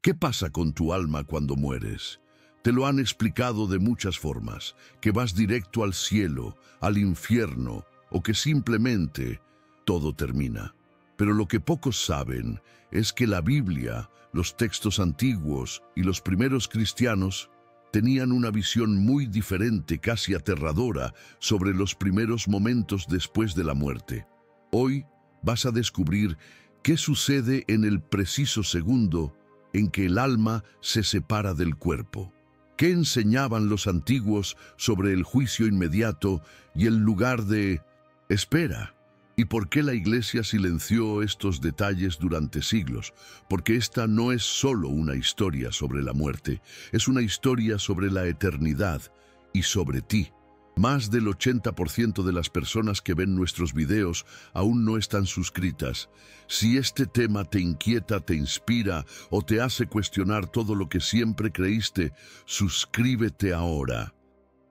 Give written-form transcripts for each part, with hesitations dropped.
¿Qué pasa con tu alma cuando mueres? Te lo han explicado de muchas formas, que vas directo al cielo, al infierno, o que simplemente todo termina. Pero lo que pocos saben es que la Biblia, los textos antiguos y los primeros cristianos tenían una visión muy diferente, casi aterradora, sobre los primeros momentos después de la muerte. Hoy vas a descubrir qué sucede en el preciso segundo en que el alma se separa del cuerpo. ¿Qué enseñaban los antiguos sobre el juicio inmediato y el lugar de espera? ¿Y por qué la Iglesia silenció estos detalles durante siglos? Porque esta no es solo una historia sobre la muerte, es una historia sobre la eternidad y sobre ti. Más del 80% de las personas que ven nuestros videos aún no están suscritas. Si este tema te inquieta, te inspira o te hace cuestionar todo lo que siempre creíste, suscríbete ahora.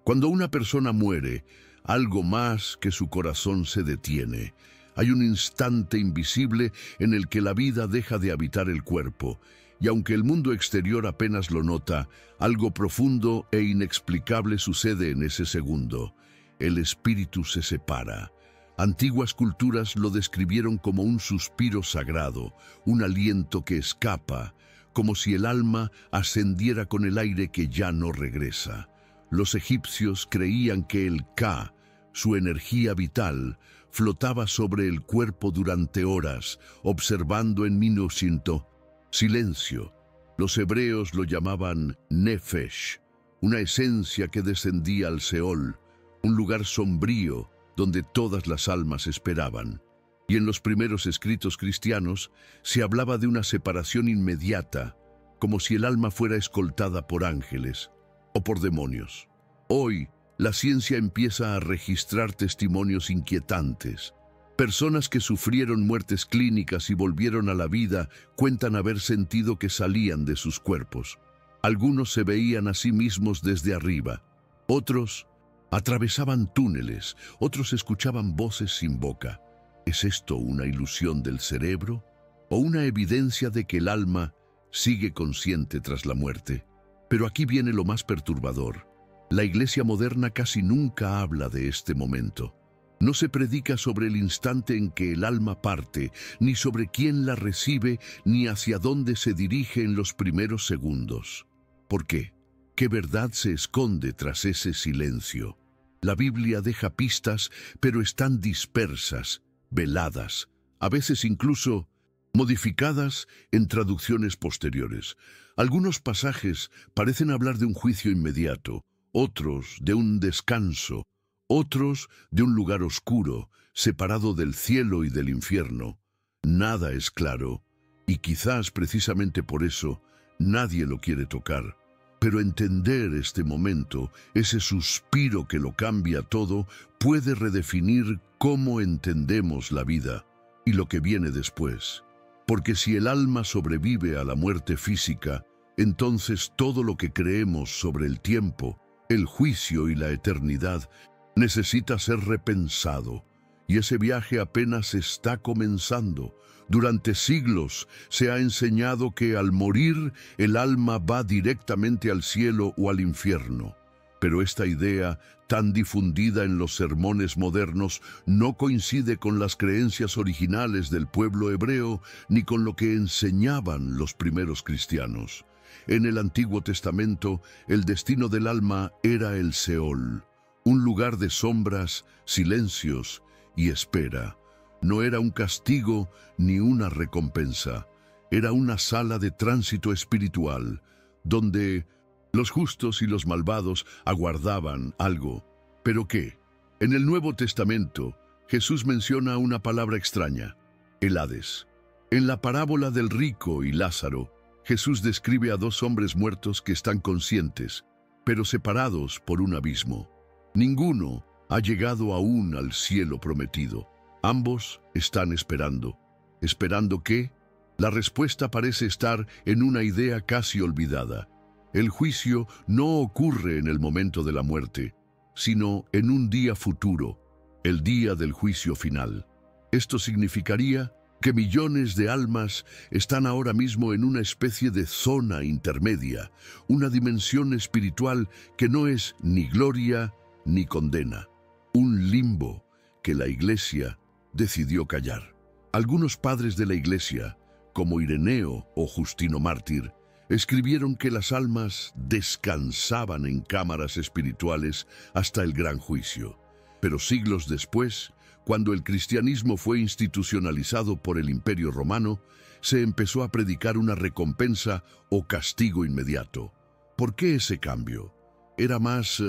Cuando una persona muere, algo más que su corazón se detiene. Hay un instante invisible en el que la vida deja de habitar el cuerpo, y aunque el mundo exterior apenas lo nota, algo profundo e inexplicable sucede en ese segundo. El espíritu se separa. Antiguas culturas lo describieron como un suspiro sagrado, un aliento que escapa, como si el alma ascendiera con el aire que ya no regresa. Los egipcios creían que el Ka, su energía vital, flotaba sobre el cuerpo durante horas, observando en minuto silencio. Los hebreos lo llamaban Nefesh, una esencia que descendía al Seol, un lugar sombrío donde todas las almas esperaban. Y en los primeros escritos cristianos se hablaba de una separación inmediata, como si el alma fuera escoltada por ángeles o por demonios. Hoy, la ciencia empieza a registrar testimonios inquietantes. Personas que sufrieron muertes clínicas y volvieron a la vida cuentan haber sentido que salían de sus cuerpos. Algunos se veían a sí mismos desde arriba. Otros atravesaban túneles. Otros escuchaban voces sin boca. ¿Es esto una ilusión del cerebro o una evidencia de que el alma sigue consciente tras la muerte? Pero aquí viene lo más perturbador. La Iglesia moderna casi nunca habla de este momento. No se predica sobre el instante en que el alma parte, ni sobre quién la recibe, ni hacia dónde se dirige en los primeros segundos. ¿Por qué? ¿Qué verdad se esconde tras ese silencio? La Biblia deja pistas, pero están dispersas, veladas, a veces incluso modificadas en traducciones posteriores. Algunos pasajes parecen hablar de un juicio inmediato, otros de un descanso, otros de un lugar oscuro, separado del cielo y del infierno. Nada es claro, y quizás precisamente por eso nadie lo quiere tocar. Pero entender este momento, ese suspiro que lo cambia todo, puede redefinir cómo entendemos la vida y lo que viene después. Porque si el alma sobrevive a la muerte física, entonces todo lo que creemos sobre el tiempo, el juicio y la eternidad necesita ser repensado, y ese viaje apenas está comenzando. Durante siglos se ha enseñado que al morir el alma va directamente al cielo o al infierno. Pero esta idea, tan difundida en los sermones modernos, no coincide con las creencias originales del pueblo hebreo ni con lo que enseñaban los primeros cristianos. En el Antiguo Testamento, el destino del alma era el Seol, un lugar de sombras, silencios y espera. No era un castigo ni una recompensa. Era una sala de tránsito espiritual, donde los justos y los malvados aguardaban algo. ¿Pero qué? En el Nuevo Testamento, Jesús menciona una palabra extraña: el Hades. En la parábola del rico y Lázaro, Jesús describe a dos hombres muertos que están conscientes, pero separados por un abismo. Ninguno ha llegado aún al cielo prometido. Ambos están esperando. ¿Esperando qué? La respuesta parece estar en una idea casi olvidada. El juicio no ocurre en el momento de la muerte, sino en un día futuro, el día del juicio final. Esto significaría que millones de almas están ahora mismo en una especie de zona intermedia, una dimensión espiritual que no es ni gloria ni condena, un limbo que la Iglesia decidió callar. Algunos padres de la Iglesia, como Ireneo o Justino Mártir, escribieron que las almas descansaban en cámaras espirituales hasta el gran juicio. Pero siglos después, cuando el cristianismo fue institucionalizado por el Imperio Romano, se empezó a predicar una recompensa o castigo inmediato. ¿Por qué ese cambio? ¿Era más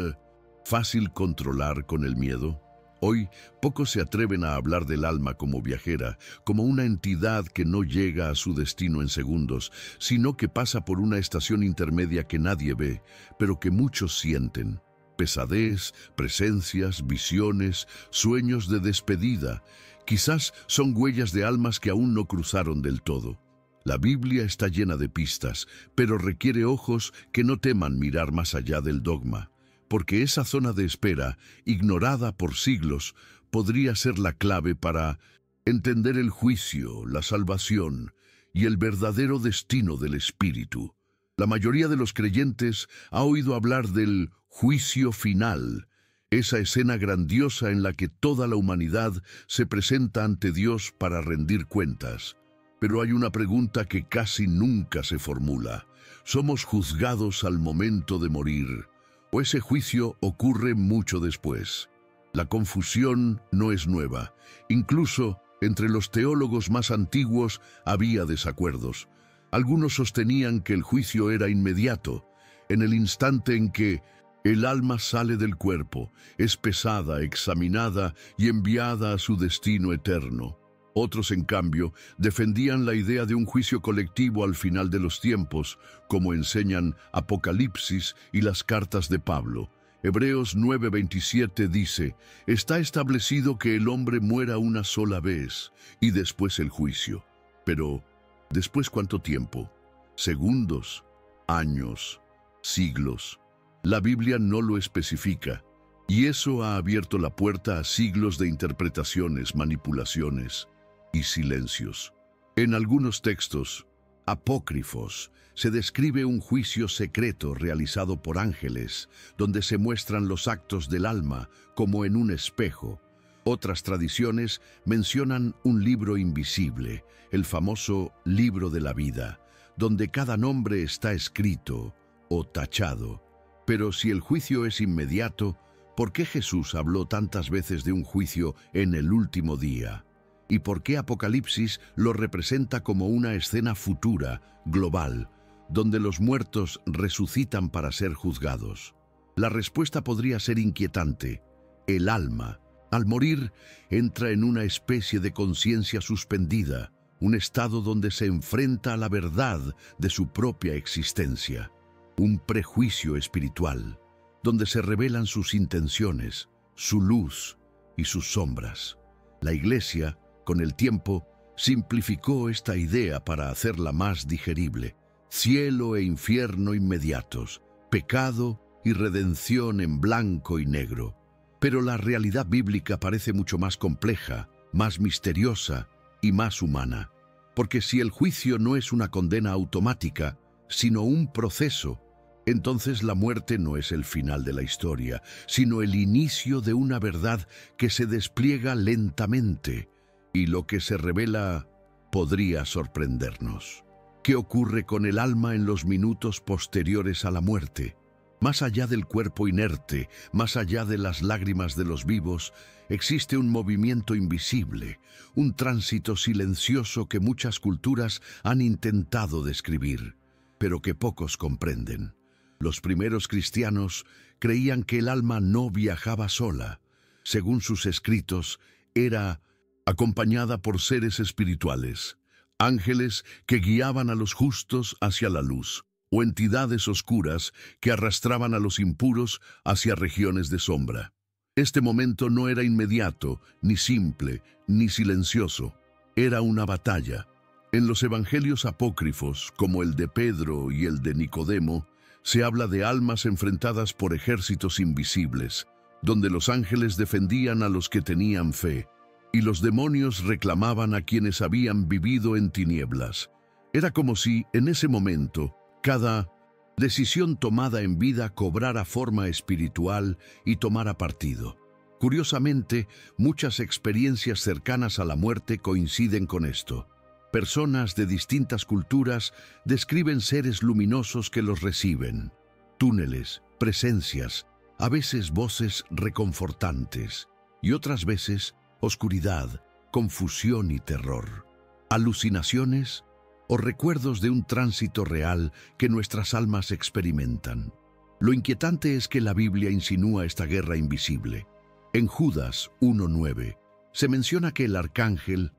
fácil controlar con el miedo? Hoy, pocos se atreven a hablar del alma como viajera, como una entidad que no llega a su destino en segundos, sino que pasa por una estación intermedia que nadie ve, pero que muchos sienten. Pesadez, presencias, visiones, sueños de despedida. Quizás son huellas de almas que aún no cruzaron del todo. La Biblia está llena de pistas, pero requiere ojos que no teman mirar más allá del dogma, porque esa zona de espera, ignorada por siglos, podría ser la clave para entender el juicio, la salvación y el verdadero destino del espíritu. La mayoría de los creyentes ha oído hablar del juicio final, esa escena grandiosa en la que toda la humanidad se presenta ante Dios para rendir cuentas. Pero hay una pregunta que casi nunca se formula. ¿Somos juzgados al momento de morir, o ese juicio ocurre mucho después? La confusión no es nueva. Incluso entre los teólogos más antiguos había desacuerdos. Algunos sostenían que el juicio era inmediato, en el instante en que el alma sale del cuerpo, es pesada, examinada y enviada a su destino eterno. Otros, en cambio, defendían la idea de un juicio colectivo al final de los tiempos, como enseñan Apocalipsis y las cartas de Pablo. Hebreos 9:27 dice: «Está establecido que el hombre muera una sola vez, y después el juicio». Pero, ¿después cuánto tiempo? ¿Segundos? ¿Años? ¿Siglos? La Biblia no lo especifica, y eso ha abierto la puerta a siglos de interpretaciones, manipulaciones y silencios. En algunos textos apócrifos se describe un juicio secreto realizado por ángeles, donde se muestran los actos del alma como en un espejo. Otras tradiciones mencionan un libro invisible, el famoso libro de la vida, donde cada nombre está escrito o tachado. Pero si el juicio es inmediato, ¿por qué Jesús habló tantas veces de un juicio en el último día? ¿Y por qué Apocalipsis lo representa como una escena futura, global, donde los muertos resucitan para ser juzgados? La respuesta podría ser inquietante. El alma, al morir, entra en una especie de conciencia suspendida, un estado donde se enfrenta a la verdad de su propia existencia. Un prejuicio espiritual, donde se revelan sus intenciones, su luz y sus sombras. La Iglesia, con el tiempo, simplificó esta idea para hacerla más digerible. Cielo e infierno inmediatos, pecado y redención en blanco y negro. Pero la realidad bíblica parece mucho más compleja, más misteriosa y más humana. Porque si el juicio no es una condena automática, sino un proceso, entonces la muerte no es el final de la historia, sino el inicio de una verdad que se despliega lentamente, y lo que se revela podría sorprendernos. ¿Qué ocurre con el alma en los minutos posteriores a la muerte? Más allá del cuerpo inerte, más allá de las lágrimas de los vivos, existe un movimiento invisible, un tránsito silencioso que muchas culturas han intentado describir, pero que pocos comprenden. Los primeros cristianos creían que el alma no viajaba sola. Según sus escritos, era acompañada por seres espirituales, ángeles que guiaban a los justos hacia la luz, o entidades oscuras que arrastraban a los impuros hacia regiones de sombra. Este momento no era inmediato, ni simple, ni silencioso. Era una batalla. En los evangelios apócrifos, como el de Pedro y el de Nicodemo, se habla de almas enfrentadas por ejércitos invisibles, donde los ángeles defendían a los que tenían fe. y los demonios reclamaban a quienes habían vivido en tinieblas. Era como si, en ese momento, cada decisión tomada en vida cobrara forma espiritual y tomara partido. Curiosamente, muchas experiencias cercanas a la muerte coinciden con esto. Personas de distintas culturas describen seres luminosos que los reciben, túneles, presencias, a veces voces reconfortantes, y otras veces oscuridad, confusión y terror, alucinaciones o recuerdos de un tránsito real que nuestras almas experimentan. Lo inquietante es que la Biblia insinúa esta guerra invisible. En Judas 1:9 se menciona que el arcángel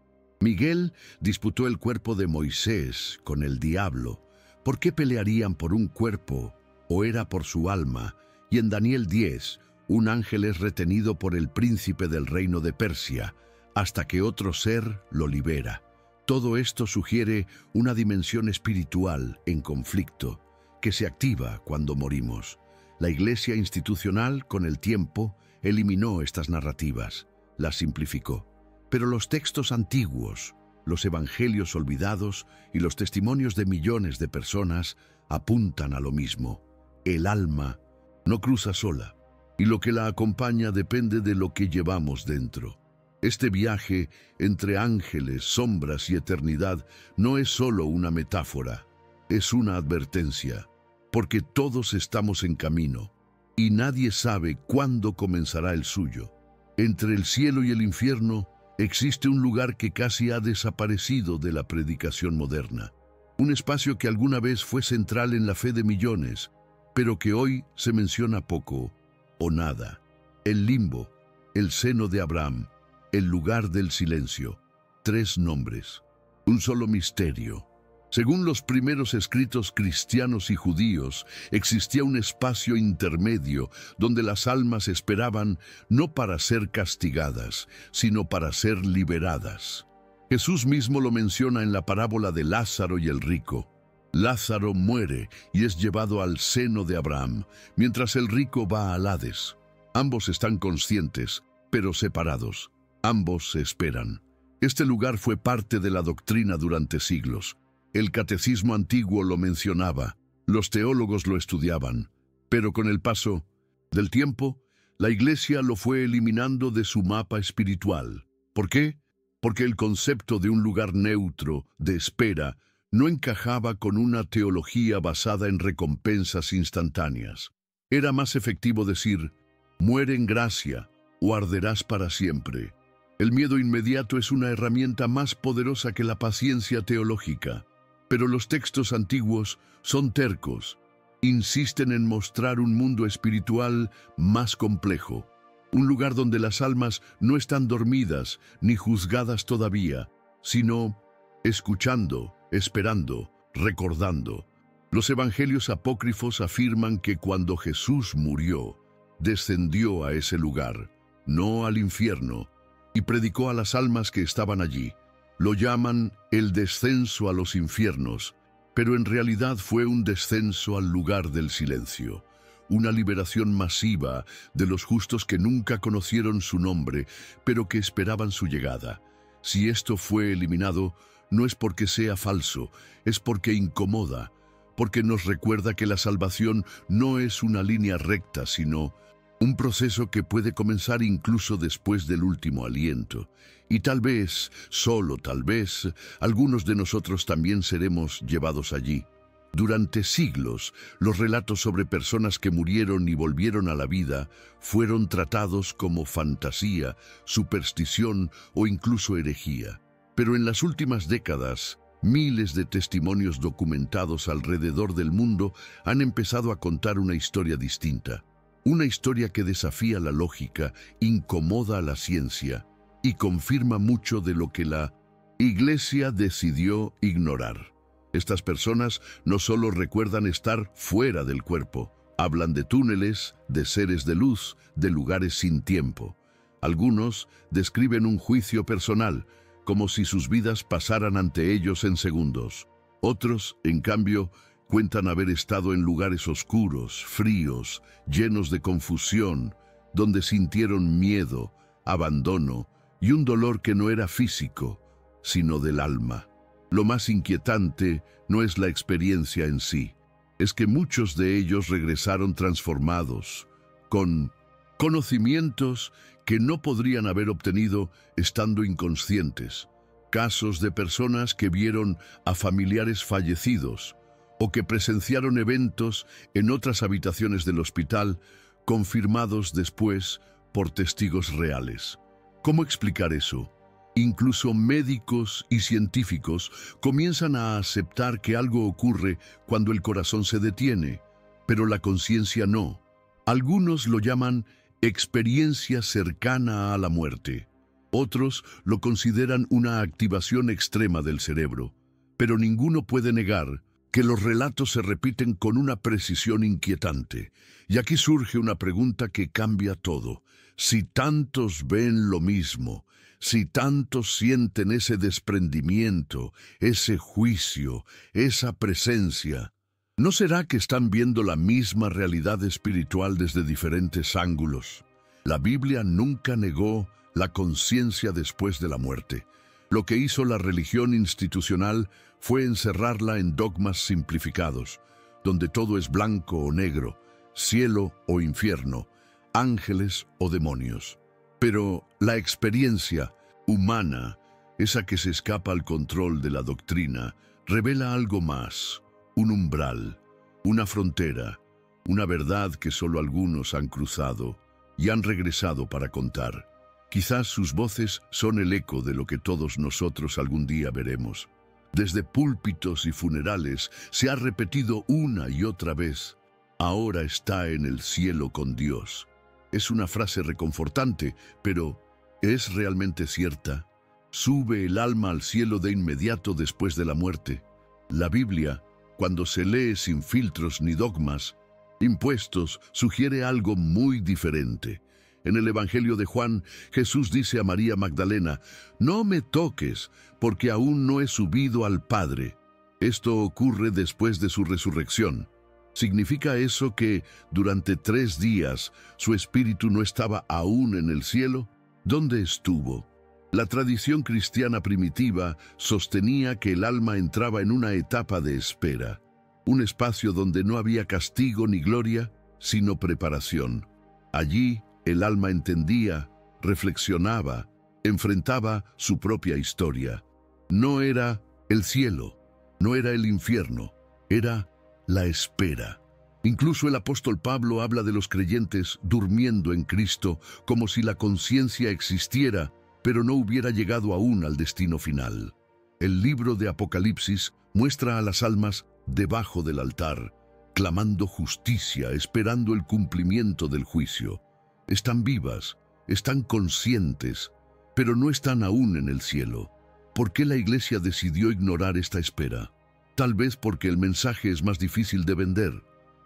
Miguel disputó el cuerpo de Moisés con el diablo. ¿Por qué pelearían por un cuerpo o era por su alma? Y en Daniel 10, un ángel es retenido por el príncipe del reino de Persia, hasta que otro ser lo libera. Todo esto sugiere una dimensión espiritual en conflicto, que se activa cuando morimos. La Iglesia institucional, con el tiempo, eliminó estas narrativas, las simplificó. Pero los textos antiguos, los evangelios olvidados y los testimonios de millones de personas apuntan a lo mismo. El alma no cruza sola, y lo que la acompaña depende de lo que llevamos dentro. Este viaje entre ángeles, sombras y eternidad no es solo una metáfora, es una advertencia, porque todos estamos en camino, y nadie sabe cuándo comenzará el suyo. Entre el cielo y el infierno existe un lugar que casi ha desaparecido de la predicación moderna, un espacio que alguna vez fue central en la fe de millones, pero que hoy se menciona poco o nada. El limbo, el seno de Abraham, el lugar del silencio. 3 nombres, un solo misterio. Según los primeros escritos cristianos y judíos, existía un espacio intermedio donde las almas esperaban no para ser castigadas, sino para ser liberadas. Jesús mismo lo menciona en la parábola de Lázaro y el rico. Lázaro muere y es llevado al seno de Abraham, mientras el rico va al Hades. Ambos están conscientes, pero separados. Ambos se esperan. Este lugar fue parte de la doctrina durante siglos. El catecismo antiguo lo mencionaba, los teólogos lo estudiaban, pero con el paso del tiempo, la Iglesia lo fue eliminando de su mapa espiritual. ¿Por qué? Porque el concepto de un lugar neutro, de espera, no encajaba con una teología basada en recompensas instantáneas. Era más efectivo decir, muere en gracia o arderás para siempre. El miedo inmediato es una herramienta más poderosa que la paciencia teológica. Pero los textos antiguos son tercos, insisten en mostrar un mundo espiritual más complejo, un lugar donde las almas no están dormidas ni juzgadas todavía, sino escuchando, esperando, recordando. Los evangelios apócrifos afirman que cuando Jesús murió, descendió a ese lugar, no al infierno, y predicó a las almas que estaban allí. Lo llaman el descenso a los infiernos, pero en realidad fue un descenso al lugar del silencio, una liberación masiva de los justos que nunca conocieron su nombre, pero que esperaban su llegada. Si esto fue eliminado, no es porque sea falso, es porque incomoda, porque nos recuerda que la salvación no es una línea recta, sino un proceso que puede comenzar incluso después del último aliento. Y tal vez, solo tal vez, algunos de nosotros también seremos llevados allí. Durante siglos, los relatos sobre personas que murieron y volvieron a la vida fueron tratados como fantasía, superstición o incluso herejía. Pero en las últimas décadas, miles de testimonios documentados alrededor del mundo han empezado a contar una historia distinta. Una historia que desafía la lógica, incomoda a la ciencia y confirma mucho de lo que la Iglesia decidió ignorar. Estas personas no solo recuerdan estar fuera del cuerpo, hablan de túneles, de seres de luz, de lugares sin tiempo. Algunos describen un juicio personal, como si sus vidas pasaran ante ellos en segundos. Otros, en cambio, cuentan haber estado en lugares oscuros, fríos, llenos de confusión, donde sintieron miedo, abandono y un dolor que no era físico, sino del alma. Lo más inquietante no es la experiencia en sí, es que muchos de ellos regresaron transformados, con conocimientos que no podrían haber obtenido estando inconscientes. Casos de personas que vieron a familiares fallecidos o que presenciaron eventos en otras habitaciones del hospital, confirmados después por testigos reales. ¿Cómo explicar eso? Incluso médicos y científicos comienzan a aceptar que algo ocurre cuando el corazón se detiene, pero la conciencia no. Algunos lo llaman experiencia cercana a la muerte. Otros lo consideran una activación extrema del cerebro, pero ninguno puede negar que los relatos se repiten con una precisión inquietante. Y aquí surge una pregunta que cambia todo. Si tantos ven lo mismo, si tantos sienten ese desprendimiento, ese juicio, esa presencia, ¿no será que están viendo la misma realidad espiritual desde diferentes ángulos? La Biblia nunca negó la conciencia después de la muerte. Lo que hizo la religión institucional fue encerrarla en dogmas simplificados, donde todo es blanco o negro, cielo o infierno, ángeles o demonios. Pero la experiencia humana, esa que se escapa al control de la doctrina, revela algo más, un umbral, una frontera, una verdad que solo algunos han cruzado y han regresado para contar. Quizás sus voces son el eco de lo que todos nosotros algún día veremos. Desde púlpitos y funerales se ha repetido una y otra vez: ahora está en el cielo con Dios. Es una frase reconfortante, pero ¿es realmente cierta? ¿Sube el alma al cielo de inmediato después de la muerte? La Biblia, cuando se lee sin filtros ni dogmas impuestos, sugiere algo muy diferente. En el Evangelio de Juan, Jesús dice a María Magdalena: «No me toques, porque aún no he subido al Padre». Esto ocurre después de su resurrección. ¿Significa eso que durante 3 días su espíritu no estaba aún en el cielo? ¿Dónde estuvo? La tradición cristiana primitiva sostenía que el alma entraba en una etapa de espera, un espacio donde no había castigo ni gloria, sino preparación. Allí, el alma entendía, reflexionaba, enfrentaba su propia historia. No era el cielo, no era el infierno, era la espera. Incluso el apóstol Pablo habla de los creyentes durmiendo en Cristo como si la conciencia existiera, pero no hubiera llegado aún al destino final. El libro de Apocalipsis muestra a las almas debajo del altar, clamando justicia, esperando el cumplimiento del juicio. Están vivas, están conscientes, pero no están aún en el cielo. ¿Por qué la Iglesia decidió ignorar esta espera? Tal vez porque el mensaje es más difícil de vender.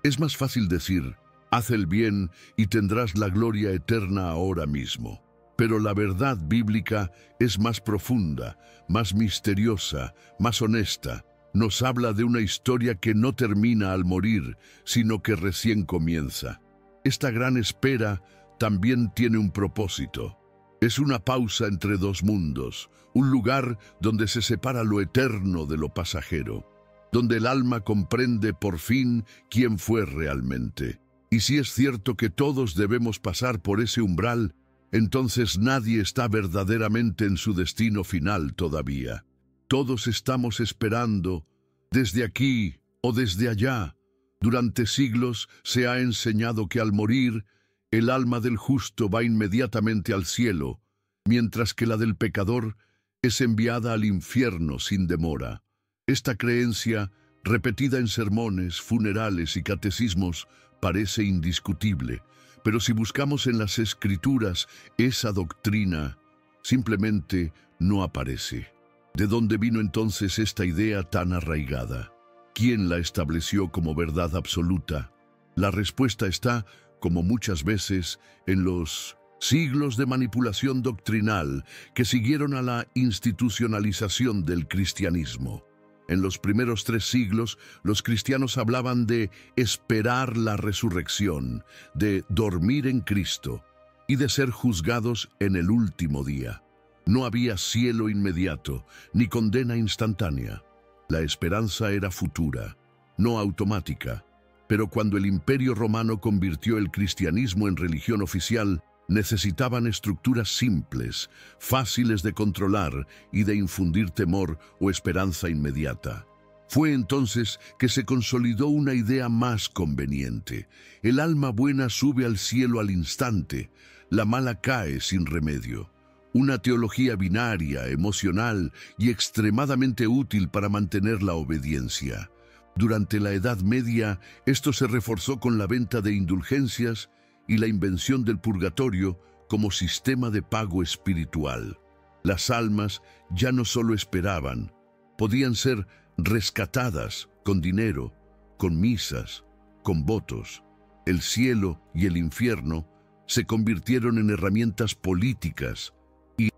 Es más fácil decir: haz el bien y tendrás la gloria eterna ahora mismo. Pero la verdad bíblica es más profunda, más misteriosa, más honesta. Nos habla de una historia que no termina al morir, sino que recién comienza. Esta gran espera también tiene un propósito. Es una pausa entre 2 mundos, un lugar donde se separa lo eterno de lo pasajero, donde el alma comprende por fin quién fue realmente. Y si es cierto que todos debemos pasar por ese umbral, entonces nadie está verdaderamente en su destino final todavía. Todos estamos esperando, desde aquí o desde allá. Durante siglos se ha enseñado que al morir, el alma del justo va inmediatamente al cielo, mientras que la del pecador es enviada al infierno sin demora. Esta creencia, repetida en sermones, funerales y catecismos, parece indiscutible, pero si buscamos en las Escrituras, esa doctrina simplemente no aparece. ¿De dónde vino entonces esta idea tan arraigada? ¿Quién la estableció como verdad absoluta? La respuesta está, como muchas veces, en los siglos de manipulación doctrinal que siguieron a la institucionalización del cristianismo. En los primeros 3 siglos, los cristianos hablaban de esperar la resurrección, de dormir en Cristo y de ser juzgados en el último día. No había cielo inmediato, ni condena instantánea. La esperanza era futura, no automática. Pero cuando el Imperio Romano convirtió el cristianismo en religión oficial, necesitaban estructuras simples, fáciles de controlar y de infundir temor o esperanza inmediata. Fue entonces que se consolidó una idea más conveniente. El alma buena sube al cielo al instante, la mala cae sin remedio. Una teología binaria, emocional y extremadamente útil para mantener la obediencia. Durante la Edad Media, esto se reforzó con la venta de indulgencias y la invención del purgatorio como sistema de pago espiritual. Las almas ya no solo esperaban, podían ser rescatadas con dinero, con misas, con votos. El cielo y el infierno se convirtieron en herramientas políticas y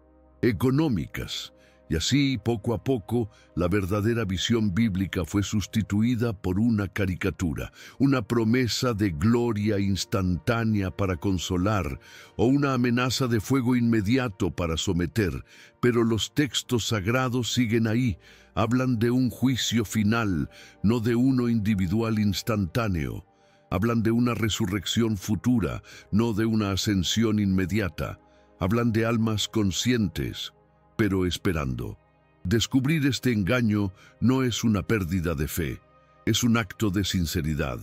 económicas. Y así, poco a poco, la verdadera visión bíblica fue sustituida por una caricatura, una promesa de gloria instantánea para consolar o una amenaza de fuego inmediato para someter. Pero los textos sagrados siguen ahí, hablan de un juicio final, no de uno individual instantáneo. Hablan de una resurrección futura, no de una ascensión inmediata. Hablan de almas conscientes, pero esperando. Descubrir este engaño no es una pérdida de fe, es un acto de sinceridad,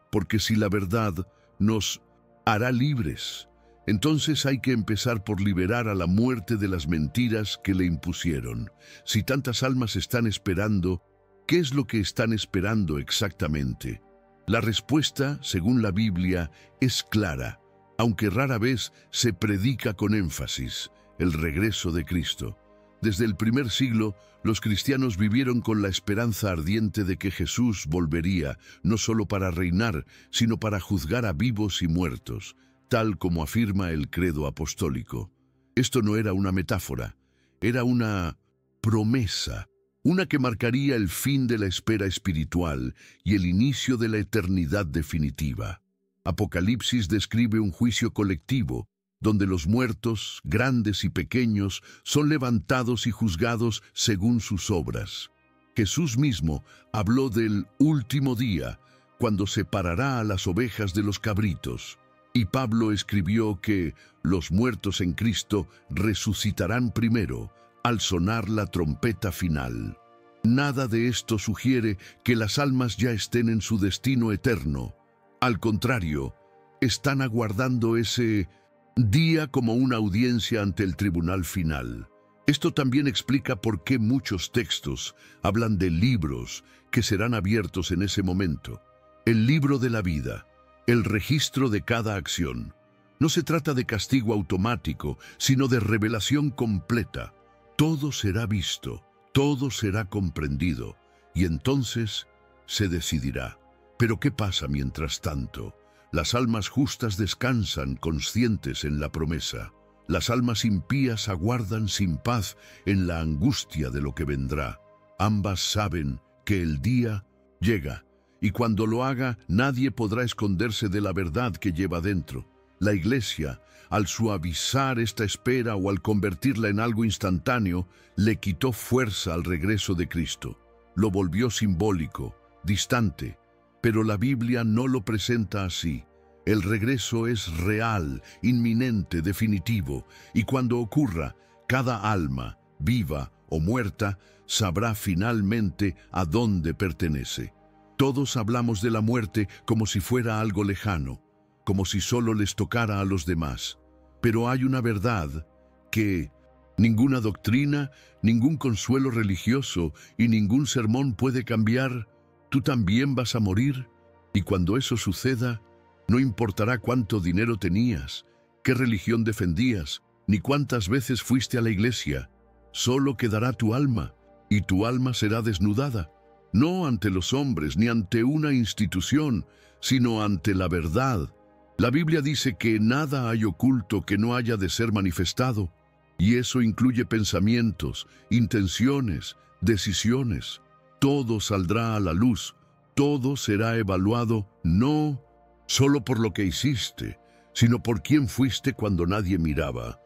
porque si la verdad nos hará libres, entonces hay que empezar por liberar a la muerte de las mentiras que le impusieron. Si tantas almas están esperando, ¿qué es lo que están esperando exactamente? La respuesta, según la Biblia, es clara, aunque rara vez se predica con énfasis: el regreso de Cristo. Desde el primer siglo, los cristianos vivieron con la esperanza ardiente de que Jesús volvería, no solo para reinar, sino para juzgar a vivos y muertos, tal como afirma el credo apostólico. Esto no era una metáfora, era una promesa, una que marcaría el fin de la espera espiritual y el inicio de la eternidad definitiva. Apocalipsis describe un juicio colectivo, donde los muertos, grandes y pequeños, son levantados y juzgados según sus obras. Jesús mismo habló del último día, cuando separará a las ovejas de los cabritos. Y Pablo escribió que los muertos en Cristo resucitarán primero, al sonar la trompeta final. Nada de esto sugiere que las almas ya estén en su destino eterno. Al contrario, están aguardando ese día como una audiencia ante el tribunal final. Esto también explica por qué muchos textos hablan de libros que serán abiertos en ese momento. El libro de la vida, el registro de cada acción. No se trata de castigo automático, sino de revelación completa. Todo será visto, todo será comprendido, y entonces se decidirá. Pero ¿qué pasa mientras tanto? Las almas justas descansan conscientes en la promesa. Las almas impías aguardan sin paz en la angustia de lo que vendrá. Ambas saben que el día llega, y cuando lo haga, nadie podrá esconderse de la verdad que lleva dentro. La Iglesia, al suavizar esta espera o al convertirla en algo instantáneo, le quitó fuerza al regreso de Cristo. Lo volvió simbólico, distante. Pero la Biblia no lo presenta así. El regreso es real, inminente, definitivo, y cuando ocurra, cada alma, viva o muerta, sabrá finalmente a dónde pertenece. Todos hablamos de la muerte como si fuera algo lejano, como si solo les tocara a los demás. Pero hay una verdad que ninguna doctrina, ningún consuelo religioso y ningún sermón puede cambiar. Tú también vas a morir, y cuando eso suceda, no importará cuánto dinero tenías, qué religión defendías, ni cuántas veces fuiste a la iglesia. Solo quedará tu alma, y tu alma será desnudada, no ante los hombres ni ante una institución, sino ante la verdad. La Biblia dice que nada hay oculto que no haya de ser manifestado, y eso incluye pensamientos, intenciones, decisiones. Todo saldrá a la luz, todo será evaluado, no solo por lo que hiciste, sino por quién fuiste cuando nadie miraba.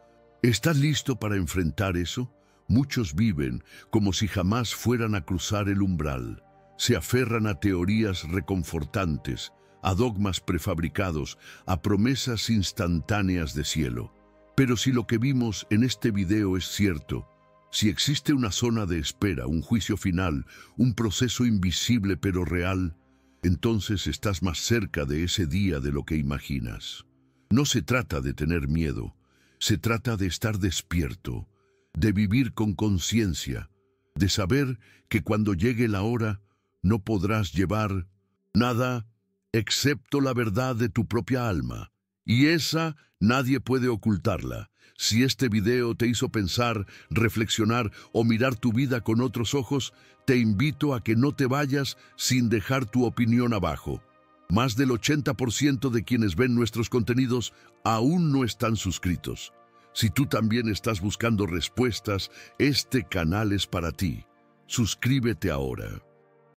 ¿Estás listo para enfrentar eso? Muchos viven como si jamás fueran a cruzar el umbral. Se aferran a teorías reconfortantes, a dogmas prefabricados, a promesas instantáneas de cielo. Pero si lo que vimos en este video es cierto, si existe una zona de espera, un juicio final, un proceso invisible pero real, entonces estás más cerca de ese día de lo que imaginas. No se trata de tener miedo, se trata de estar despierto, de vivir con conciencia, de saber que cuando llegue la hora no podrás llevar nada excepto la verdad de tu propia alma. Y esa nadie puede ocultarla. Si este video te hizo pensar, reflexionar o mirar tu vida con otros ojos, te invito a que no te vayas sin dejar tu opinión abajo. Más del 80% de quienes ven nuestros contenidos aún no están suscritos. Si tú también estás buscando respuestas, este canal es para ti. Suscríbete ahora.